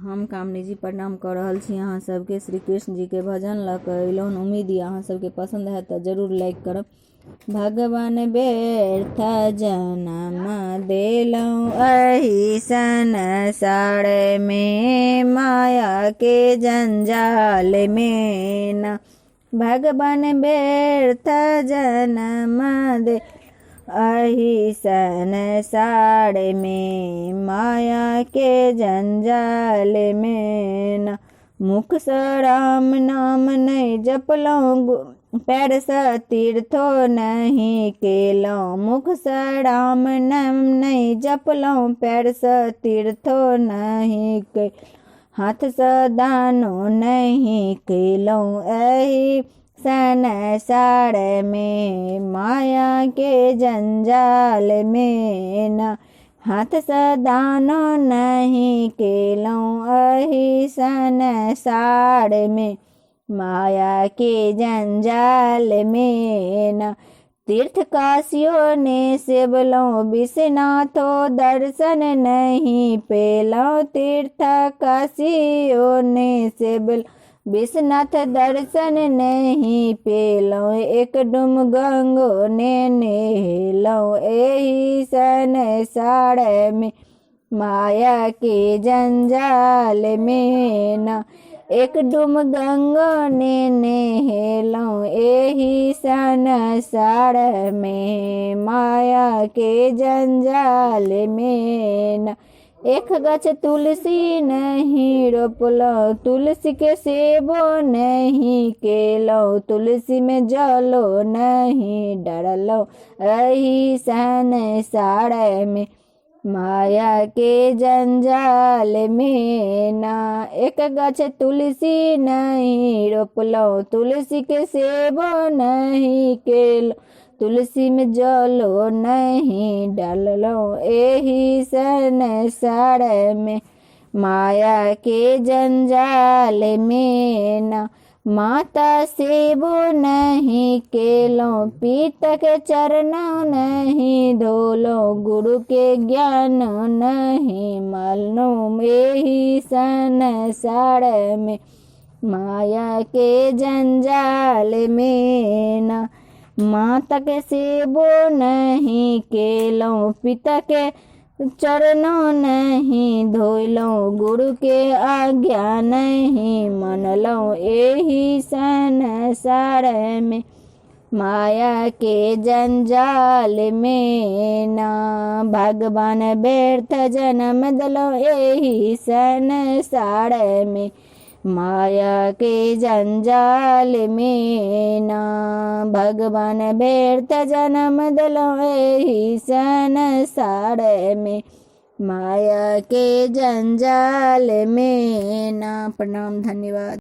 हम कामनी जी प्रणाम कर रहल छी अहाँ सबके। श्री कृष्ण जी के भजन ल कर अइलौं। उम्मीद ये अहाँ सबके पसंद है तो जरूर लाइक करब। भगवान व्यर्थ जन्म देलौं अहिसन साड़ में, माया के जंजाल में न। भगवान व्यर्थ जन्म दे अहिसन साड़ में, माया के जंजाल में न। मुख स राम नाम नहीं जपलौं, पैर स तीर्थो नहीं केलौं। मुख स राम नाम नहीं जपलौं, पैर स तीर्थो नहीं के। हाथ स दानो नहीं केलौं एही सन साड़ में, माया के जंजाल में न। हाथ स दानो नहीं केलौं एही सन साड़ में, माया के जंजाल में न। तीर्थ काशियो ने सेवलौं, विश्वनाथो दर्शन नहीं पेलौं। तीर्थ काशियो ने सेवलौं, विश्वनाथ दर्शन नहीं पेलौं। एक डुम गंगो ने नहेलौं एही सन साड़ में, माया के जंजाल में न। एक डुम गंगो ने नहेलौं एही सन साड़ में, माया के जंजाल में न। एक गछ तुलसी नहीं रोपलौं, तुलसी के सेबो नहीं केलौं। तुलसी में जलो नहीं डालौं एही सन साड़ में, माया के जंजाल में न। एक गछ तुलसी नहीं रोपलौं, तुलसी के सेबो नहीं केलौं। तुलसी में जलो नहीं डालौं एही सन साड़ में, माया के जंजाल में न। माता सेबो नहीं केलौं, पिता के चरणों नहीं धोलौं। गुरु के ज्ञान नहीं मानौं एही सन साड़ में, माया के जंजाल में न। माता के सेबो नहीं केलौं, पिता के चरणों नहीं धोलौं। गुरु के आज्ञा नहीं मनलौं एही सन साड़ में, माया के जंजाल में न। भगवान व्यर्थ जन्म देलौं एही सन साड़ में, माया के जंजाल में न। भगवान व्यर्थ जन्म देलौं एही सन साड़ में, माया के जंजाल में न। प्रणाम, धन्यवाद।